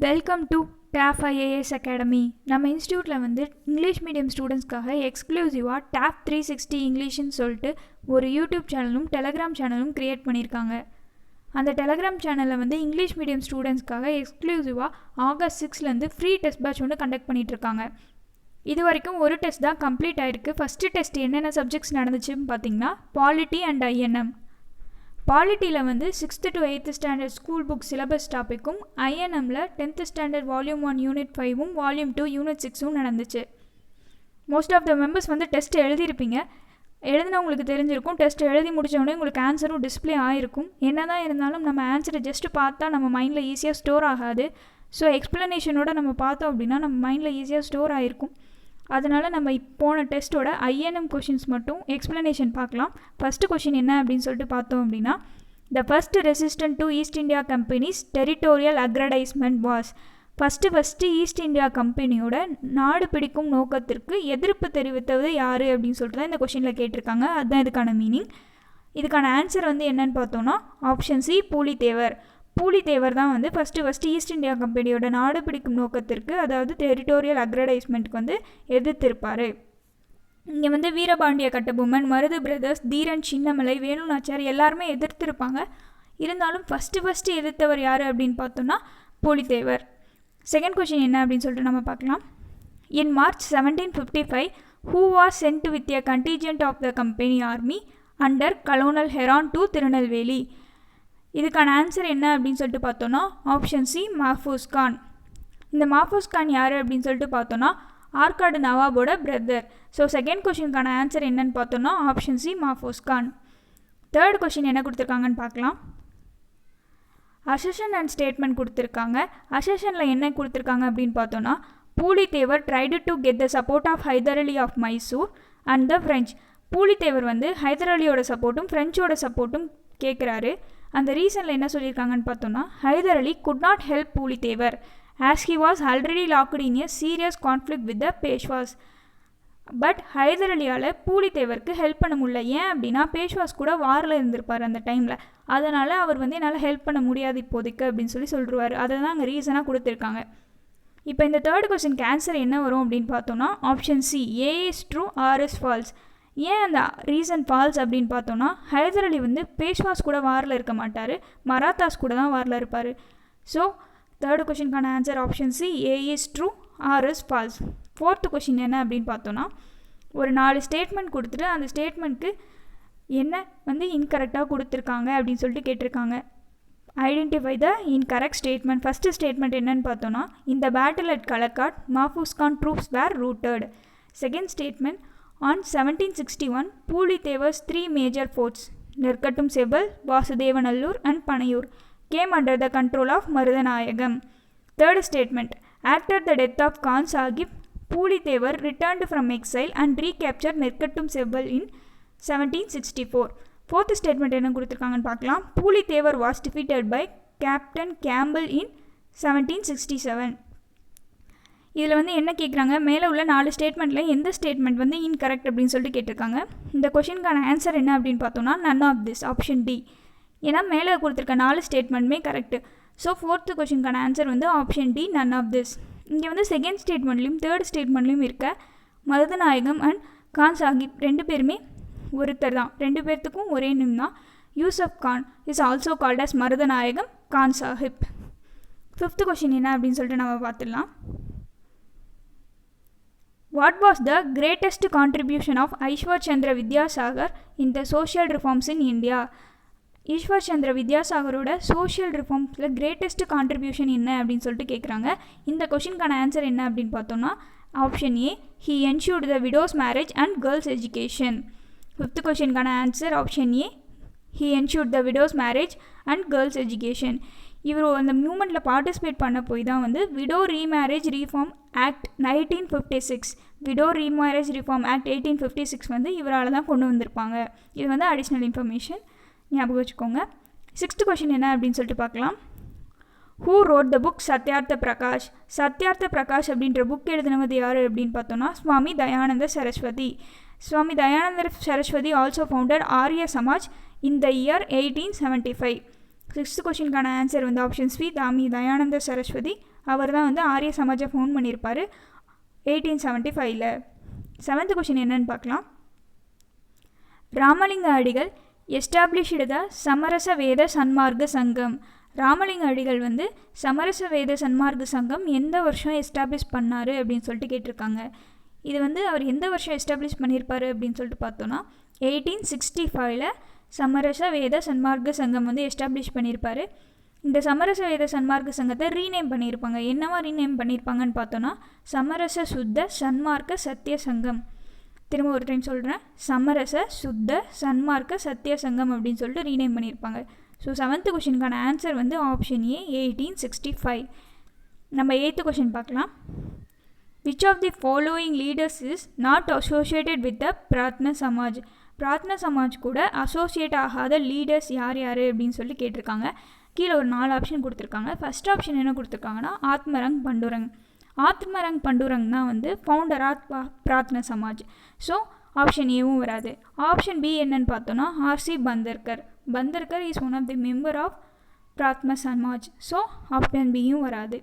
Welcome to Tab IAS academy. நம்ம இன்ஸ்டியூட்டில் வந்து இங்கிலீஷ் மீடியம் ஸ்டூடெண்ட்ஸ்க்காக எக்ஸ்க்ளூசிவாக டேப் 360 இங்கிலீஷ்னு சொல்லிட்டு ஒரு யூடியூப் சேனலும் டெலகிராம் சேனலும் க்ரியேட் பண்ணியிருக்காங்க. அந்த டெலகிராம் சேனலில் வந்து இங்கிலீஷ் மீடியம் ஸ்டூடெண்ட்ஸ்க்காக எக்ஸ்க்ளூசிவாக August 6 ஃப்ரீ டெஸ்ட் பேட்ச் ஒன்று கண்டக்ட் பண்ணிகிட்ருக்காங்க. இது வரைக்கும் ஒரு டெஸ்ட் தான் கம்ப்ளீட் ஆகிருக்கு. ஃபஸ்ட்டு டெஸ்ட் என்னென்ன சப்ஜெக்ட்ஸ் நடந்துச்சுன்னு பார்த்தீங்கன்னா பாலிட்டி அண்ட் ஐஎன்எம். பாலிட்டியில் வந்து 6th to 8th standard school book syllabus டாப்பிக்கும், ஐஎன்எம்மில் 10th standard volume 1 unit 5 volume 2 unit 6 நடந்துச்சு. மோஸ்ட் ஆஃப் த மெம்பர்ஸ் வந்து டெஸ்ட் எழுதியிருப்பீங்க. எழுதினவங்களுக்கு தெரிஞ்சிருக்கும். டெஸ்ட் எழுதி முடித்தோடனே உங்களுக்கு ஆன்சரும் டிஸ்பிளே ஆகிருக்கும். என்ன தான் இருந்தாலும் நம்ம ஆன்சரை ஜஸ்ட்டு பார்த்தா நம்ம மைண்டில் ஈஸியாக ஸ்டோர் ஆகாது. ஸோ எக்ஸ்ப்ளனேஷனோட நம்ம பார்த்தோம் அப்படின்னா நம்ம மைண்டில் ஈஸியாக ஸ்டோர் ஆகிருக்கும். அதனால் நம்ம போன டெஸ்ட்டோட ஐஎன்எம் கொஷின்ஸ் மட்டும் எக்ஸ்ப்ளனேஷன் பார்க்கலாம். ஃபஸ்ட்டு கொஷின் என்ன அப்படின்னு சொல்லிட்டு பார்த்தோம் அப்படின்னா, the first resistant to East India companies territorial aggrandisement was. First East India கம்பெனியோட நாடு பிடிக்கும் நோக்கத்திற்கு எதிர்ப்பு தெரிவித்தது யார் அப்படின்னு சொல்லிட்டு தான் இந்த கொஷினில் கேட்டிருக்காங்க. அதுதான் இதுக்கான மீனிங். இதுக்கான ஆன்சர் வந்து என்னன்னு பார்த்தோன்னா ஆப்ஷன் சி, பூலித்தேவர். பூலித்தேவர் தான் வந்து ஃபஸ்ட்டு ஈஸ்ட் இந்தியா கம்பெனியோட நாடு பிடிக்கும் நோக்கத்திற்கு, அதாவது டெரிட்டோரியல் அக்ரடைஸ்மெண்ட்டுக்கு வந்து எதிர்த்திருப்பார். இங்கே வந்து வீரபாண்டிய கட்டபொம்மன், மருது பிரதர்ஸ், தீரன் சின்னமலை, வேலுநாச்சியார் எல்லாருமே எதிர்த்திருப்பாங்க. இருந்தாலும் ஃபஸ்ட்டு எதிர்த்தவர் யார் அப்படின்னு பார்த்தோன்னா பூலித்தேவர். செகண்ட் கொஷின் என்ன அப்படின்னு சொல்லிட்டு நம்ம பார்க்கலாம். இன் March 1755 who was sent with a contingent of the company army under Colonel Heron to Tirunelveli. இதுக்கான ஆன்சர் என்ன அப்படின்னு சொல்லிட்டு பார்த்தோன்னா ஆப்ஷன் சி, மாஃபூஸ் கான். இந்த மாஃபூஸ் கான் யார் அப்படின்னு சொல்லிட்டு பார்த்தோன்னா ஆற்காடு நவாபோட பிரதர். ஸோ செகண்ட் கொஷினுக்கான ஆன்சர் என்னன்னு பார்த்தோன்னா option C, Mahfuz Khan. Third question என்ன கொடுத்துருக்காங்கன்னு பார்க்கலாம். அசஷன் அண்ட் ஸ்டேட்மெண்ட் கொடுத்துருக்காங்க. அசஷனில் என்ன கொடுத்துருக்காங்க அப்படின்னு பார்த்தோன்னா, Pulithevar tried to get the support of Hyder Ali of Mysore and the French. Pulithevar வந்து ஹைதர் அலியோட சப்போர்ட்டும் ஃப்ரெஞ்சோட சப்போர்ட்டும் கேட்குறாரு. அந்த ரீசனில் என்ன சொல்லியிருக்காங்கன்னு பார்த்தோன்னா, Hyder Ali could not help Pulithevar as he was already locked in a serious conflict with the Peshwas. But Hyder அலியால் பூலித்தேவருக்கு ஹெல்ப் பண்ண முடியல. ஏன் அப்படின்னா பேஷ்வாஸ் கூட வாரில் இருந்திருப்பார் அந்த டைமில். அதனால் அவர் வந்து என்னால் ஹெல்ப் பண்ண முடியாது இப்போதைக்கு அப்படின்னு சொல்லிடுவார். அதை தான் அங்கே ரீசனாக கொடுத்துருக்காங்க. இப்போ இந்த தேர்ட் கொஸ்டினுக்கு ஆன்சர் என்ன வரும் அப்படின்னு பார்த்தோன்னா option C, A is true, R is false. ஏன் அந்த ரீசன் ஃபால்ஸ் அப்படின்னு பார்த்தோன்னா, ஹைதர் அலி வந்து பேஷ்வாஸ் கூட வாரில் இருக்க மாட்டார், மராத்தாஸ் கூட தான் வாரில் இருப்பார். ஸோ தேர்டு கொஷினுக்கான answer option C, A is true, R is false. Fourth question என்ன அப்படின்னு பார்த்தோன்னா, ஒரு 4 ஸ்டேட்மெண்ட் கொடுத்துட்டு அந்த ஸ்டேட்மெண்ட்க்கு என்ன வந்து இன்கரெக்டாக கொடுத்துருக்காங்க அப்படின்னு சொல்லிட்டு கேட்டிருக்காங்க. Identify the incorrect statement. First statement என்னன்னு பார்த்தோன்னா, இந்த battle at Kalakkad Mahfuz Khan troops were routed. Second statement, on 1761 Pulithevar's 3 major forts Nerkattum Sevval, Vasudevanallur and Panaiyur came under the control of Marudhanayagam. Third statement, after the death of Khan Sahib, Pulithevar returned from exile and recaptured Nerkattum Sevval in 1764. Fourth statement என்ன கொடுத்துருக்காங்கன்னு பார்க்கலாம். Pulithevar was defeated by Captain Campbell in 1767. இதில் வந்து என்ன கேட்குறாங்க, மேலே உள்ள 4 ஸ்டேட்மெண்ட்டில் எந்த ஸ்டேட்மெண்ட் வந்து இன்கரெக்ட் அப்படின்னு சொல்லிட்டு கேட்டிருக்காங்க. இந்த கொஷினுக்கான ஆன்சர் என்ன அப்படின்னு பார்த்தோன்னா none of this, option D. ஏன்னா மேலே கொடுத்துருக்க 4 ஸ்டேட்மெண்ட்டுமே கரெக்டு. ஸோ ஃபோர்த்து கொஷினுக்கான ஆன்சர் வந்து option D, none of this. இங்கே வந்து செகண்ட் ஸ்டேட்மெண்ட்லேயும் தேர்ட் ஸ்டேட்மெண்ட்லேயும் இருக்க மருதநாயகம் அண்ட் கான் சாஹிப் 2 பேருமே ஒருத்தர் தான். 2 பேர்த்துக்கும் ஒரே நேம் தான். Yusuf Khan is also called as Marudhanayagam Khan Sahib. Fifth question என்ன அப்படின்னு சொல்லிட்டு நம்ம பார்த்துடலாம். What was the greatest contribution of Ishwar Chandra Vidyasagar in the social reforms in India? Ishwar Chandra வித்யாசாகரோட சோஷியல் ரிஃபார்ம்ஸில் கிரேட்டஸ்ட் கான்ட்ரிபியூஷன் என்ன அப்படின்னு சொல்லிட்டு கேட்குறாங்க. இந்த கொஷினுக்கான ஆன்சர் என்ன அப்படின்னு பார்த்தோன்னா option A, he ensured the widows marriage and girls education. Fifth கொஷினுக்கான answer option A, he ensured the widows marriage and girls education. இவர் அந்த மூமெண்ட்டில் பார்ட்டிசிபேட் பண்ண போய் தான் வந்து widow remarriage reform act 1956, widow remarriage reform act 1856 வந்து இவரால் தான் கொண்டு வந்திருப்பாங்க. இது வந்து அடிஷ்னல் இன்ஃபர்மேஷன், ஞாபகம் வச்சுக்கோங்க. 6th கொஷின் என்ன அப்படின்னு சொல்லிட்டு பார்க்கலாம். Who wrote the book Satyarth Prakash. Satyartha Prakash அப்படின்ற புக் எழுதினது யார் அப்படின்னு பார்த்தோன்னா சுவாமி தயானந்த சரஸ்வதி. சுவாமி Dayananda Saraswati also founded Arya Samaj in the year 1875. 6th கொஷினுக்கான answer வந்து ஆப்ஷன் சி, தாமி தயானந்த சரஸ்வதி அவர் தான் வந்து ஆரிய சமாஜை ஃபவுண்ட் பண்ணியிருப்பார் 1875. 7th கொஷின் என்னன்னு பார்க்கலாம். ராமலிங்க அடிகள் எஸ்டாப்ளிஷ்டு த சமரச வேத சன்மார்க்க சங்கம். ராமலிங்க அடிகள் வந்து சமரச வேத சன்மார்க்க சங்கம் எந்த வருஷம் எஸ்டாப்ளிஷ் பண்ணார் அப்படின்னு சொல்லிட்டு கேட்டிருக்காங்க. இது வந்து அவர் எந்த வருஷம் எஸ்டாப்ளிஷ் பண்ணியிருப்பார் அப்படின்னு சொல்லிட்டு பார்த்தோன்னா 1865 சமரச வேத சன்மார்க்க சங்கம் வந்து எஸ்டாப்ளிஷ் பண்ணியிருப்பார். இந்த சமரச வேத சன்மார்க்க சங்கத்தை ரீநேம் பண்ணியிருப்பாங்க. என்னவா ரீநேம் பண்ணியிருப்பாங்கன்னு பார்த்தோன்னா சமரச சுத்த சன்மார்க்க சத்திய சங்கம். திரும்ப ஒரு டைம் சொல்கிறேன், சமரச சுத்த சன்மார்க்க சத்திய சங்கம் அப்படின்னு சொல்லிட்டு ரீநேம் பண்ணியிருப்பாங்க. ஸோ 7th கொஷினுக்கான ஆன்சர் வந்து ஆப்ஷன் ஏ 1865. நம்ம 8th கொஷின் பார்க்கலாம். Which of the following leaders is not associated with the Prarthana Samaj. Prarthana Samaj கூட அசோசியேட் ஆகாத லீடர்ஸ் யார் யார் அப்படின்னு சொல்லி கேட்டிருக்காங்க. கீழே ஒரு 4 ஆப்ஷன் கொடுத்துருக்காங்க. ஃபஸ்ட் ஆப்ஷன் என்ன கொடுத்துருக்காங்கன்னா ஆத்மரங் பண்டுரங். ஆத்மரங் பண்டுரங் தான் வந்து founder of Prarthana Samaj. So option ஏவும் வராது. ஆப்ஷன் பி என்னன்னு பார்த்தோன்னா R C Bhandarkar. Bhandarkar is one of the member of Prarthana Samaj. So option பியும் வராது.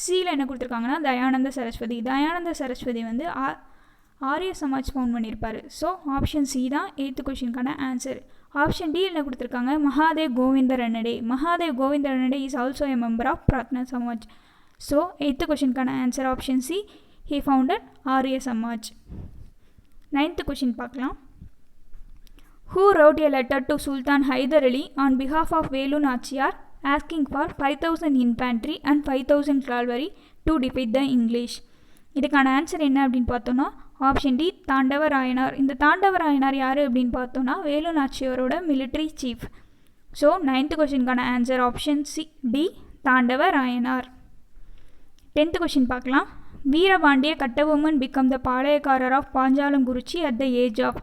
சியில் என்ன கொடுத்துருக்காங்கன்னா தயானந்த சரஸ்வதி. தயானந்த சரஸ்வதி வந்து ஆரிய சமாஜ் ஃபவுண்ட் பண்ணியிருப்பார். ஸோ ஆப்ஷன் சி தான் 8th கொஷினுக்கான ஆன்சர். ஆப்ஷன் டி என்ன கொடுத்துருக்காங்க Mahadev Govind Ranade. Mahadev Govind Ranade is also a member of Prarthana Samaj. So 8th கொஷினுக்கான answer option C, he founded Arya Samaj. 9th question பார்க்கலாம். Who wrote a letter to Sultan Hyder Ali on behalf of Velu Nachiyar asking for 5,000 infantry and 5,000 cavalry to defeat the English? இதுக்கான answer என்ன அப்படின்னு பார்த்தோன்னா option D தாண்டவராயனார். இந்த தாண்டவராயனார் யார் அப்படின்னு பார்த்தோன்னா வேலு நாச்சியாரோட மிலிட்ரி சீஃப். ஸோ 9th கொஷினுக்கான answer option C D Thandavarayanar. 10th question பார்க்கலாம். Veerapandiya Kattabomman become the Palayakkarar of Panchalankurichi at the age of.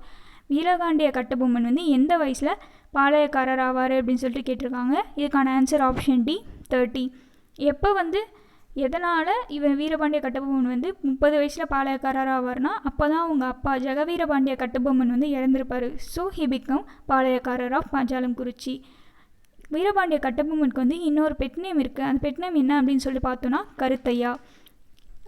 Veerapandiya Kattabomman வந்து எந்த வயசில் பாளையக்காரர் ஆவார் அப்படின்னு சொல்லிட்டு கேட்டிருக்காங்க. இதுக்கான ஆன்சர் ஆப்ஷன் டி 30. எப்போ வந்து எதனால் இவன் வீரபாண்டிய கட்டபொம்மன் வந்து 30 வயசில் பாளையக்காரர் ஆவார்னா அப்போ தான் அவங்க அப்பா ஜெகவீரபாண்டிய கட்டபொம்மன் வந்து இறந்துருப்பார். So he become Palayakkarar of Panchalankurichi. Veerapandiya கட்டபொம்மனுக்கு வந்து இன்னொரு பெட் நேம் இருக்குது. அந்த பெட் நேம் என்ன அப்படின்னு சொல்லி பார்த்தோன்னா கருத்தையா.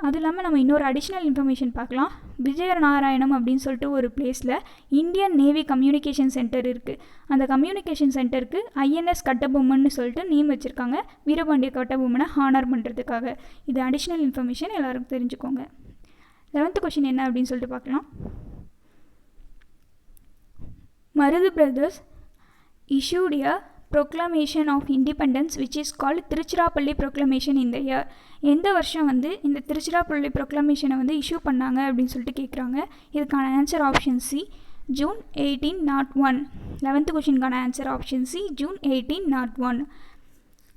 அது இல்லாமல் நம்ம இன்னொரு அடிஷ்னல் இன்ஃபர்மேஷன் பார்க்கலாம். விஜயநாராயணம் அப்படின்னு சொல்லிட்டு ஒரு பிளேஸில் இந்தியன் நேவி கம்யூனிகேஷன் சென்டர் இருக்குது. அந்த கம்யூனிகேஷன் சென்டருக்கு ஐஎன்எஸ் கட்டபொம்மன்னு சொல்லிட்டு நேம் வச்சுருக்காங்க வீரபாண்டிய கட்டபொம்மனை ஹானர் பண்ணுறதுக்காக. இது அடிஷ்னல் இன்ஃபர்மேஷன் எல்லாருக்கும் தெரிஞ்சுக்கோங்க. 11th கொஷின் என்ன அப்படின்னு சொல்லிட்டு பார்க்கலாம். Marudhu brothers issued a proclamation of independence which is called Tiruchirappalli proclamation in the year. எந்த வருஷம் வந்து இந்த திருச்சிராப்பள்ளி proclamationனை வந்து இஷ்யூ பண்ணாங்க அப்படின்னு சொல்லிட்டு கேட்குறாங்க. இதுக்கான answer option C June 1801. 11th கொஷினுக்கான answer option C June 1801.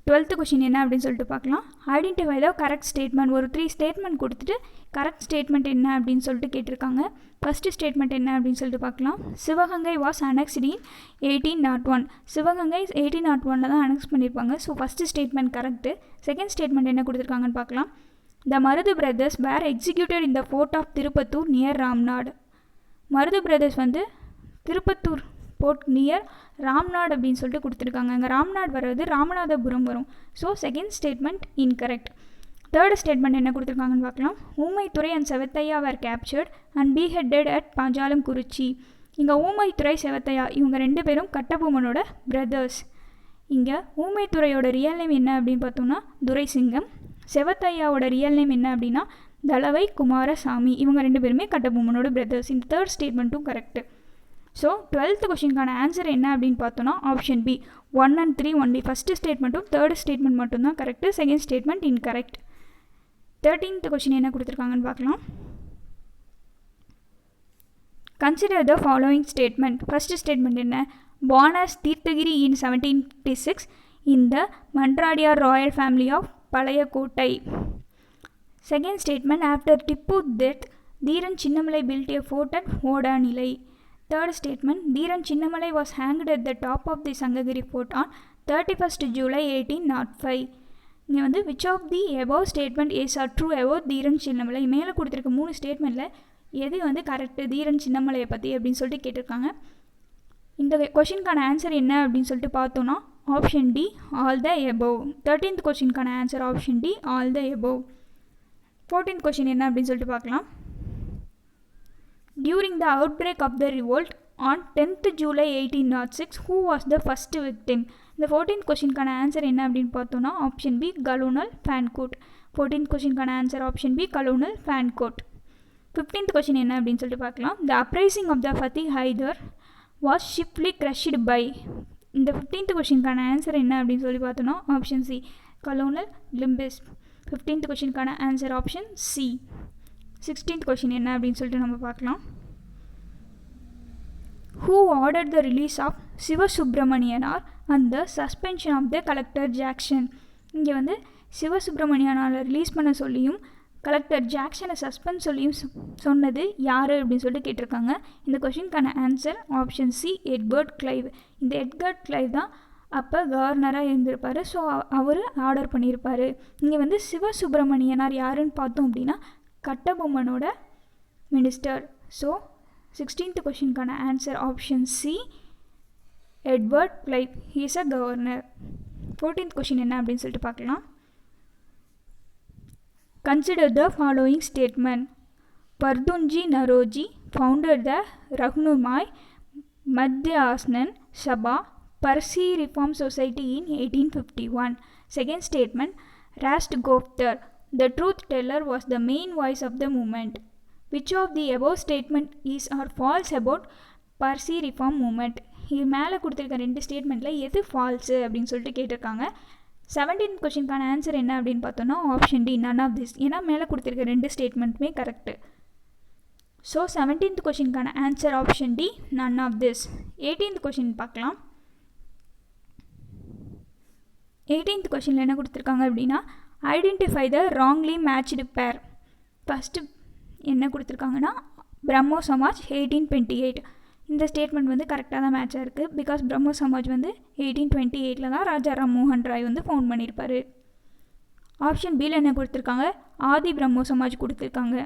12th question என்ன அப்படின்னு சொல்லிட்டு பார்க்கலாம். Identify the correct statement. ஒரு 3 ஸ்டேட்மெண்ட் கொடுத்துட்டு கரெக்ட் ஸ்டேட்மெண்ட் என்ன அப்படின்னு சொல்லிட்டு கேட்டிருக்காங்க. ஃபஸ்ட்டு ஸ்டேட்மெண்ட் என்ன அப்படின்னு சொல்லிட்டு பார்க்கலாம். Sivaganga was annexed in 1801. Sivaganga 1801 தான் அனெக்ஸ் பண்ணியிருப்பாங்க. So first statement correct. Second statement என்ன கொடுத்துருக்காங்கன்னு பார்க்கலாம். The Marudhu brothers were executed in the fort of Tiruppattur near Ramnad. Marudhu brothers வந்து திருப்பத்தூர் போர்ட் நியர் ராம்நாடு அப்படின்னு சொல்லிட்டு கொடுத்துருக்காங்க. அங்கே ராம்நாடு வர்றது ராமநாதபுரம் வரும். So second statement incorrect. Third statement என்ன கொடுத்துருக்காங்கன்னு பார்க்கலாம். Oomaithurai and Sevathaiya were captured and beheaded at Panchalankurichi. இங்கே ஊமைத்துறை செவத்தையா இவங்க 2 பேரும் கட்டபொம்மனோட பிரதர்ஸ். இங்கே ஊமைத்துறையோட ரியல் நேம் என்ன அப்படின்னு பார்த்தோம்னா துரைசிங்கம். செவத்தையாவோட ரியல் நேம் என்ன அப்படின்னா தளவை குமாரசாமி. இவங்க 2 பேருமே கட்டபொம்மனோட பிரதர்ஸ். இந்த தேர்ட் ஸ்டேட்மெண்ட்டும் கரெக்டு. ஸோ 12th கொஷினுக்கான ஆன்சர் என்ன அப்படின்னு பார்த்தோன்னா option B 1 and 3 only. First ஸ்டேட்மெண்ட்டும் தேர்ட் ஸ்டேட்மெண்ட் மட்டும்தான் correct. Second statement incorrect. 13th question என்ன கொடுத்துருக்காங்கன்னு பார்க்கலாம். Consider the following statement. First statement என்ன? born as Theerthagiri in 1756 in the Mandradiyar royal family of Palayakottai. Second statement after Tipu death Dheeran Chinnamalai built a fort at Odanilai. Third statement, Dheeran Chinnamalai was hanged at the top of the Sangagiri fort on 31st July 1805. இங்கே வந்து which of the above statement is a true about Dheeran Chinnamalai. மேலே கொடுத்துருக்க 3 ஸ்டேட்மெண்ட்டில் எது வந்து correct தீரன் சின்னமலையை பற்றி அப்படின்னு சொல்லிட்டு கேட்டிருக்காங்க. இந்த கொஷினுக்கான ஆன்சர் என்ன அப்படின்னு சொல்லிட்டு பார்த்தோன்னா option D all the above. 13th கொஷினுக்கான answer option D all the above. 14th question என்ன அப்படின்னு சொல்லிட்டு பார்க்கலாம். During the outbreak of the revolt on 10th July 1806, who was the first victim? இந்த 14th கொஷினுக்கான ஆன்சர் என்ன அப்படின்னு பார்த்தோன்னா option B colonel Fancourt. 14th கொஷினுக்கான answer option B colonel Fancourt. 15th question என்ன அப்படின்னு சொல்லிட்டு பார்க்கலாம். The uprising of the Fatih Hyder was swiftly crushed by. இந்த 15th கொஷினுக்கான ஆன்சர் என்ன அப்படின்னு சொல்லி பார்த்தோன்னா option C colonel Limbis. 15th கொஷினுக்கான answer option C. 16th question என்ன அப்படின்னு சொல்லிட்டு நம்ம பார்க்கலாம். Who ordered the release of சிவசுப்ரமணியனார் and the suspension of the collector Jackson? இங்கே வந்து சிவசுப்ரமணியனால் ரிலீஸ் பண்ண சொல்லியும் கலெக்டர் ஜாக்சனை சஸ்பெண்ட் சொல்லியும் சொன்னது யார் அப்படின்னு சொல்லிட்டு கேட்டிருக்காங்க. இந்த கொஷினுக்கான answer option C Edward Clive. இந்த எட்வர்ட் கிளைவ் தான் அப்போ கவர்னராக இருந்திருப்பார். ஸோ அவர் ஆர்டர் பண்ணியிருப்பார். இங்கே வந்து சிவசுப்ரமணியனார் யாருன்னு பார்த்தோம் அப்படின்னா கட்டபொம்மனோட மினிஸ்டர். ஸோ 16th கொஷினுக்கான answer option C Edward Clive. He is a governor. 14th question என்ன அப்படின்னு சொல்லிட்டு பார்க்கலாம். Consider the following statement. Furdunji Naoroji founded the Rahnumai Mazdayasnan Sabha Parsi reform society in 1851. Second statement. Rast Goftar the truth teller was the main voice of the movement. Which of the above statement is or false about Parsi reform movement? இது மேலே கொடுத்துருக்க ரெண்டு ஸ்டேட்மெண்ட்டில் எது falls அப்படின்னு சொல்லிட்டு கேட்டிருக்காங்க. 17th கொஷினுக்கான answer என்ன அப்படின்னு பார்த்தோன்னா option D none of this. ஏன்னா மேலே கொடுத்துருக்க ரெண்டு ஸ்டேட்மெண்ட்டுமே கரெக்டு. ஸோ 17th கொஷினுக்கான answer option D none of this. 18th question பார்க்கலாம். 18th கொஷினில் என்ன கொடுத்துருக்காங்க அப்படின்னா identify the wrongly matched pair. First என்ன கொடுத்துருக்காங்கன்னா பிரம்மோ சமாஜ் 1828. இந்த ஸ்டேட்மெண்ட் வந்து கரெக்டாக தான் மேட்சாக இருக்குது. பிகாஸ் பிரம்மோ சமாஜ் வந்து 1828 தான் ராஜா ராம்மோகன் ராய் வந்து ஃபவுண்ட் பண்ணியிருப்பார். ஆப்ஷன் பியில் என்ன கொடுத்துருக்காங்க ஆதி பிரம்மோ சமாஜ் கொடுத்துருக்காங்க.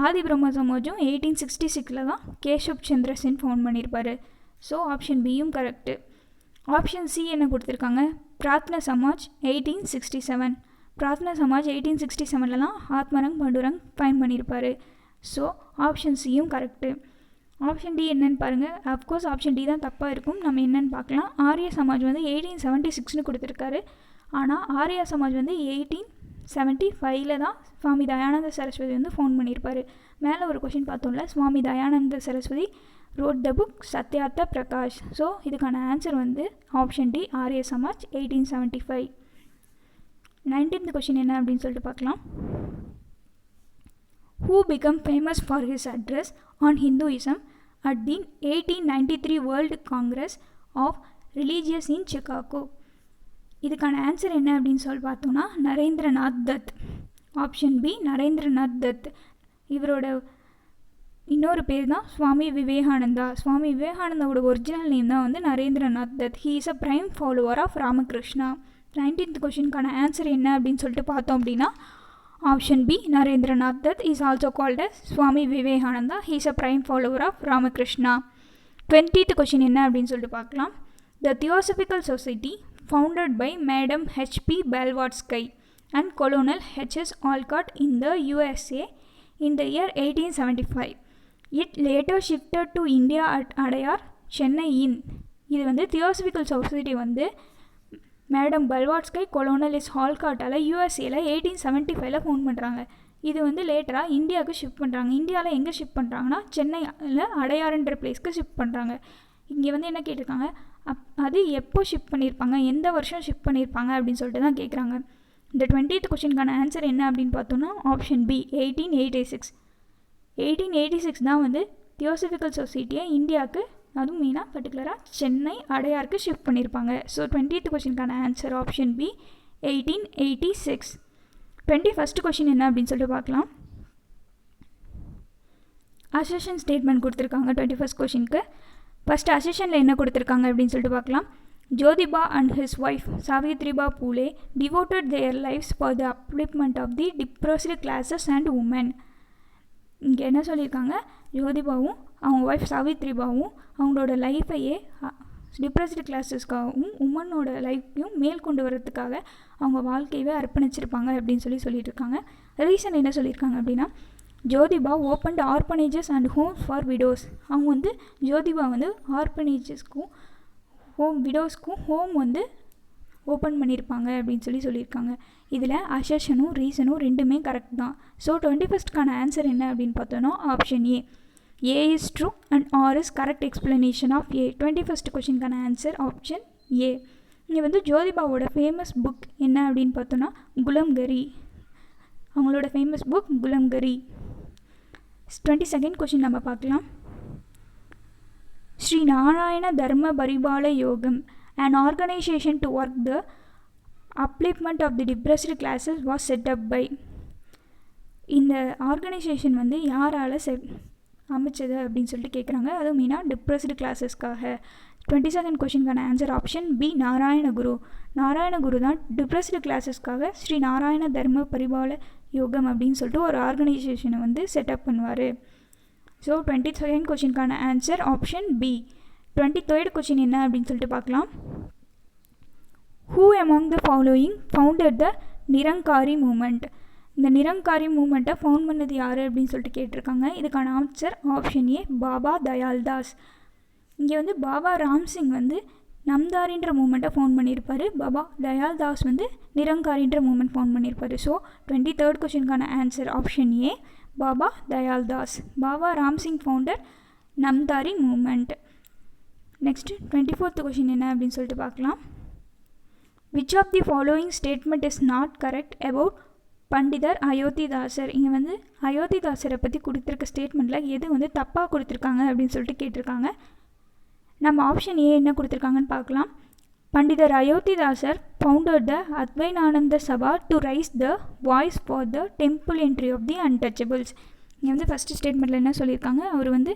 ஆதி பிரம்மோ சமாஜும் 1866 தான் கேஷப் சந்திர சென் ஃபவுண்ட் பண்ணியிருப்பார். ஸோ ஆப்ஷன் பியும் கரெக்டு. ஆப்ஷன் சி என்ன கொடுத்துருக்காங்க பிரார்த்தனா சமாஜ் 1867. பிரார்த்தனா சமாஜ் 1867 தான் ஆத்மரங் பண்டுரங் ஃபைன் பண்ணியிருப்பார். ஸோ ஆப்ஷன் சியும் கரெக்டு. ஆப்ஷன் டி என்னென்னு பாருங்கள். அஃப்கோர்ஸ் ஆப்ஷன் டி தான் தப்பாக இருக்கும். நம்ம என்னென்னு பார்க்கலாம். ஆரிய சமாஜ் வந்து 1876 கொடுத்துருக்காரு. ஆனால் ஆரியா சமாஜ் வந்து 1875 தான் சுவாமி தயானந்த சரஸ்வதி வந்து ஃபவுண்ட் பண்ணியிருப்பார். மேலே ஒரு கொஷின் பார்த்தோம்ல Swami Dayananda Saraswati wrote the book Satyarth Prakash. So இதுக்கான ஆன்சர் வந்து option D Arya Samaj 1875. 19th question என்ன அப்படின்னு சொல்லிட்டு பார்க்கலாம். Who became famous for his address on Hinduism at the 1893 World Congress of Religious in Chicago? இதுக்கான ஆன்சர் என்ன அப்படின்னு சொல்லி பார்த்தோன்னா நரேந்திரநாத் தத். ஆப்ஷன் பி நரேந்திரநாத் தத். இவரோட இன்னொரு பேர் தான் சுவாமி விவேகானந்தா. சுவாமி விவேகானந்தாவோட ஒரிஜினல் நேம் தான் வந்து Narendranath Datta. He is a prime follower of Ramakrishna. 19th கொஷினுக்கான ஆன்சர் என்ன அப்படின்னு சொல்லிட்டு பார்த்தோம் அப்படின்னா option B Narendranath Datta is also called as Swami Vivekananda. He is a prime follower of Ramakrishna. 20th question என்ன அப்படின்னு சொல்லிட்டு பார்க்கலாம். The theosophical society founded by madam HP Blavatsky and colonel HS Olcott in the USA in the year 1875. It later shifted to India at Adyar Chennai in. இது வந்து theosophical society வந்து madam Blavatsky colonel S ஹால்காட்டால் USAல 1875 found பண்ணுறாங்க. இது வந்து லேட்டராக இந்தியாவுக்கு shift பண்ணுறாங்க. இந்தியாவில் எங்கே ஷிஃப்ட் பண்ணுறாங்கன்னா சென்னையில் அடையாறுன்ற பிளேஸ்க்கு ஷிஃப்ட் பண்ணுறாங்க. இங்கே வந்து என்ன கேட்டிருக்காங்க அது எப்போ ஷிஃப்ட் பண்ணியிருப்பாங்க எந்த வருஷம் ஷிஃப்ட் பண்ணியிருப்பாங்க அப்படின்னு சொல்லிட்டு தான் கேட்குறாங்க. இந்த 20th கொஷினுக்கான ஆன்சர் என்ன அப்படின்னு பார்த்தோன்னா ஆப்ஷன் பி 1886. 1886 தான் வந்து தியோசபிக்கல் சொசைட்டியை இந்தியாவுக்கு அதுவும் மெயினாக பர்டிகுலராக சென்னை அடையாருக்கு ஷிஃப்ட் பண்ணியிருப்பாங்க. ஸோ 20th கொஷினுக்கான answer option B 1886. 21st question என்ன அப்படின்னு சொல்லிட்டு பார்க்கலாம். அசெஷன் ஸ்டேட்மெண்ட் கொடுத்துருக்காங்க 21st கொஷினுக்கு. ஃபஸ்ட்டு அசெஷனில் என்ன கொடுத்துருக்காங்க அப்படின்னு சொல்லிட்டு பார்க்கலாம். Jyotiba and his wife Savitribai Phule devoted their lives for the upliftment of the depressed classes and women. இங்கே என்ன சொல்லியிருக்காங்க ஜோதிபாவும் அவங்க ஒய்ஃப் சாவித்ரிபாவும் அவங்களோட லைஃப்பையே டிப்ரெஸ்டு கிளாஸஸ்க்காகவும் உமனோட லைஃப்பையும் மேல் கொண்டு வரதுக்காக அவங்க வாழ்க்கையவே அர்ப்பணிச்சிருப்பாங்க அப்படின்னு சொல்லிட்டு இருக்காங்க. ரீசன் என்ன சொல்லியிருக்காங்க அப்படின்னா, Jyotiba opened orphanages and home for widows. அவங்க வந்து ஜோதிபா வந்து ஆர்பனேஜஸ்க்கும் விடோஸ்க்கும் ஹோம் வந்து ஓப்பன் பண்ணியிருப்பாங்க அப்படின்னு சொல்லியிருக்காங்க. இதில் அசர்ஷனும் ரீசனும் ரெண்டுமே கரெக்ட் தான். ஸோ 21க்கான ஆன்சர் என்ன அப்படின்னு பார்த்தோன்னா option A is true and R is correct explanation of A. 21st கொஷினுக்கான ஆன்சர் ஆப்ஷன் ஏ. இங்கே வந்து ஜோதிபாவோட ஃபேமஸ் புக் என்ன அப்படின்னு பார்த்தோன்னா குலம்கரி. அவங்களோட ஃபேமஸ் புக் குலம்கரி. 22nd கொஷின் நம்ம பார்க்கலாம். ஸ்ரீ நாராயண தர்ம பரிபால யோகம் an organization to work the upliftment of the depressed classes was set up by. இந்த ஆர்கனைசேஷன் வந்து யாரால் அமைச்சது அப்படின்னு சொல்லிட்டு கேட்குறாங்க. அதுவும் மெயினாக டிப்ரெஸ்டு கிளாஸஸ்க்காக. 22nd கொஷினுக்கான answer option B Narayana Guru. Narayana Guru தான் டிப்ரெஸ்டு கிளாஸஸ்க்காக ஸ்ரீ நாராயண தர்ம பரிபால யோகம் அப்படின்னு சொல்லிட்டு ஒரு ஆர்கனைசேஷனை வந்து செட்டப் பண்ணுவார். ஸோ 22nd கொஷினுக்கான answer option B. 23rd question என்ன அப்படின்னு சொல்லிட்டு பார்க்கலாம். Who among the following founded the Nirankari movement. இந்த நிரங்காரி மூமெண்ட்டை ஃபவுண்ட் பண்ணது யார் அப்படின்னு சொல்லிட்டு கேட்டிருக்காங்க. இதுக்கான answer option A Baba Dayal Das. இங்கே வந்து பாபா ராம்சிங் வந்து நம்தாரின்ற மூமெண்ட்டை ஃபவுண்ட் பண்ணியிருப்பார். பாபா தயால்தாஸ் வந்து நிரங்காரின்ற மூமெண்ட் ஃபவுண்ட் பண்ணியிருப்பார். ஸோ 23rd கொஷினுக்கான answer option A Baba Dayaldas. Baba Ram Singh founder Namdhari movement. Next 24th question என்ன அப்படின்னு சொல்லிட்டு பார்க்கலாம். Which of the following statement is not correct about Panditar Ayothidasar. இங்கே வந்து அயோத்திதாசரை பற்றி கொடுத்துருக்க ஸ்டேட்மெண்ட்டில் எது வந்து தப்பாக கொடுத்துருக்காங்க அப்படின்னு சொல்லிட்டு கேட்டிருக்காங்க. நம்ம ஆப்ஷன் ஏ என்ன கொடுத்துருக்காங்கன்னு பார்க்கலாம். Panditar Ayothidasar founded the Advaitananda Sabha to raise the voice for the temple entry of the untouchables. இங்கே வந்து ஃபஸ்ட்டு ஸ்டேட்மெண்ட்டில் என்ன சொல்லியிருக்காங்க, அவர் வந்து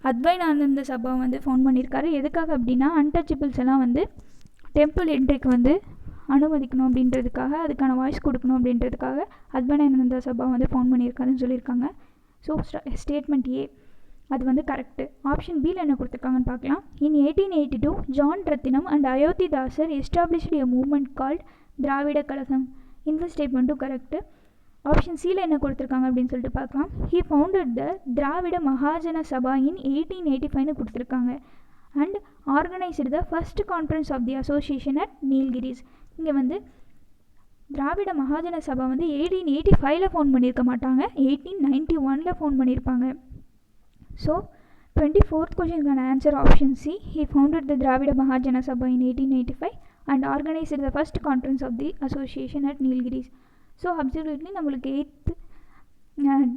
அத்வைனானந்த சபா வந்து ஃபவுண்ட் பண்ணியிருக்காரு. எதுக்காக அப்படின்னா அன்டச்சபிள்ஸ் எல்லாம் வந்து டெம்பிள் என்ட்ரிக்கு வந்து அனுமதிக்கணும் அப்படின்றதுக்காக, அதுக்கான வாய்ஸ் கொடுக்கணும் அப்படின்றதுக்காக அத்வைனானந்த சபா வந்து ஃபவுண்ட் பண்ணியிருக்காருன்னு சொல்லியிருக்காங்க. ஸோ ஸ்டேட்மெண்ட் ஏ அது வந்து கரெக்டு. ஆப்ஷன் பியில் என்ன கொடுத்துருக்காங்கன்னு பார்க்கலாம். In 1882 John Rathinam and Ayothidasar established a movement called Dravida Kazhagam. இந்த ஸ்டேட்மெண்ட்டும் கரெக்டு. ஆப்ஷன் சியில் என்ன கொடுத்துருக்காங்க அப்படின்னு சொல்லிட்டு பார்க்கலாம். He founded the Dravida Mahajana Sabha in 1885 கொடுத்துருக்காங்க. And organised the first conference of the association at Nilgiris. இங்கே வந்து திராவிட மகாஜன சபா வந்து 1885 ஃபவுண்ட் பண்ணியிருக்க மாட்டாங்க, 1891 ஃபவுண்ட் பண்ணியிருப்பாங்க. ஸோ 24th கொஷினுக்கான answer option C. He founded the Dravida Mahajana Sabha in 1885 and organised the first conference of the association at Nilgiris. So absolutely நம்மளுக்கு 8th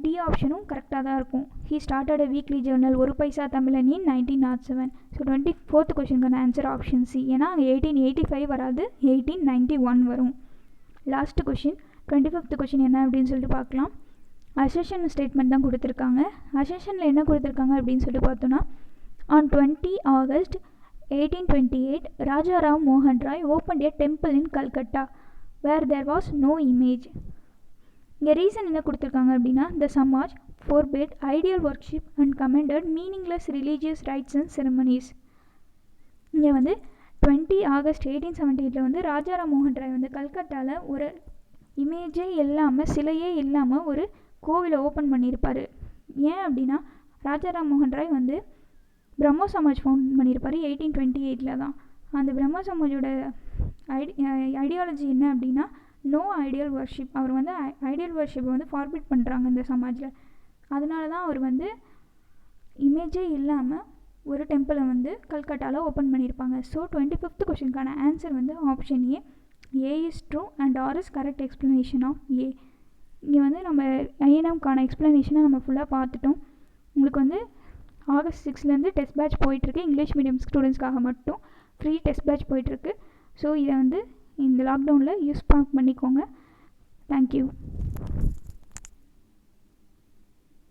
D ஆப்ஷனும் கரெக்டாக தான் இருக்கும். He started a weekly journal Oru Paisa Tamilan in 1907. So 24th கொஷினுக்கான answer option C. ஏன்னா அங்கே 1885 வராது, 1891 வரும். லாஸ்ட் கொஷின் 25th கொஷின் என்ன அப்படின்னு சொல்லிட்டு பார்க்கலாம். அசர்ஷன் ஸ்டேட்மெண்ட் தான் கொடுத்துருக்காங்க. அசர்ஷனில் என்ன கொடுத்துருக்காங்க அப்படின்னு சொல்லிட்டு பார்த்தோன்னா, ஆன் 20 August 1828 ராஜாராம் மோகன் Roy opened a temple in Calcutta where there was no image. இங்கே ரீசன் என்ன கொடுத்துருக்காங்க அப்படின்னா, the Samaj forbade idol worship and condemned meaningless religious rites and ceremonies. இங்கே வந்து 20 August 1878 வந்து ராஜாராம் மோகன் ராய் வந்து கல்கட்டாவில் ஒரு இமேஜே இல்லாமல், சிலையே இல்லாமல் ஒரு கோவிலை ஓப்பன் பண்ணியிருப்பார். ஏன் அப்படின்னா ராஜாராம் மோகன் ராய் வந்து பிரம்மோ சமாஜ் ஃபவுண்ட் பண்ணியிருப்பார் 1828 தான். அந்த பிரம்மோ சமாஜோட ஐடியாலஜி என்ன அப்படின்னா நோ ஐடியல் வர்ஷிப். அவர் வந்து ஐடியல் வர்ஷிப்பை வந்து ஃபார்பிட் பண்ணுறாங்க இந்த சமாஜில். அதனால தான் அவர் வந்து இமேஜே இல்லாமல் ஒரு டெம்பிளை வந்து கல்கட்டாவில் ஓப்பன் பண்ணியிருப்பாங்க. ஸோ 25th கொஷினுக்கான ஆன்சர் வந்து option A is true and R is correct explanation of A. இங்கே வந்து நம்ம ஐஎன்எம்கான எக்ஸ்ப்ளனேஷனை நம்ம ஃபுல்லாக பார்த்துட்டோம். உங்களுக்கு வந்து August 6 டெஸ்ட் பேட்ச் போயிட்டுருக்கு. இங்கிலீஷ் மீடியம் ஸ்டூடெண்ட்ஸ்க்காக மட்டும் ஃப்ரீ டெஸ்ட் பேட்ச் போயிட்டுருக்கு. ஸோ இதை வந்து இந்த லாக்டவுனில் யூஸ் பண்ணிக்கோங்க. தேங்க்யூ.